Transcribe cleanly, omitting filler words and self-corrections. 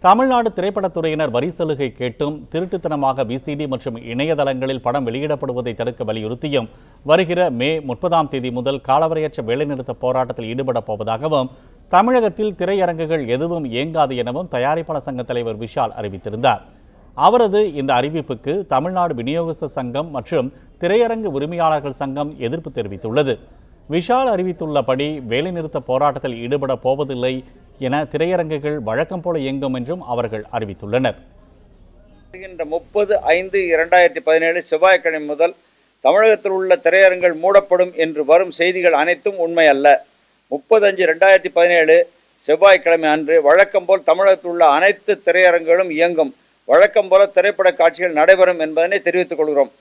தமிழ்நாடு திரைப்படத்துறையினர் வரி சலுகை கேட்டும் திருட்டுத்தனமாக விசிடி மற்றும் இணையதளங்களில் படம் வெளியிடப்படுவதை தடுக்க வலியுறுத்தியும் வருகிற மே 30ஆம் தேதி முதல் காலவரையற்ற வேலைநிறுத்த போராட்டத்தில் ஈடுபடப் போவதாகவும் தமிழகத்தில் திரையரங்குகள் எதுவும் இயங்காது எனவும் தயாரிப்பாளர் சங்க தலைவர் விஷால் அறிவித்திருந்தார். அவரது இந்த அறிவிப்புக்கு தமிழ்நாடு விநியோகஸ்தர் சங்கம் மற்றும் திரையரங்கு உரிமையாளர்கள் சங்கம் எதிர்ப்பு தெரிவித்துள்ளது. விஷால் அறிவித்துள்ளபடி வேலைநிறுத்த போராட்டத்தில் ஈடுபட போவதில்லை என திரையரங்குகள் வழக்கம் போல இயங்கும் என்றும் அவர்கள் அறிவித்துள்ளனர். 30/5/2017 செவ்வாய்க்கிழமை முதல் தமிழகத்தில் உள்ள திரையரங்குகள் மூடப்படும் என்று வரும் செய்திகள் அனைத்தும் உண்மை அல்ல. 30/5/2017 செவ்வாய்க்கிழமை அன்று வழக்கம் போல் தமிழகத்தில் உள்ள அனைத்து திரையரங்குகளும் இயங்கும். வழக்கம் போல திரைப்பட காட்சிகள் நடைபெறும் என்பதனை தெரிவித்துக் கொள்கிறோம்.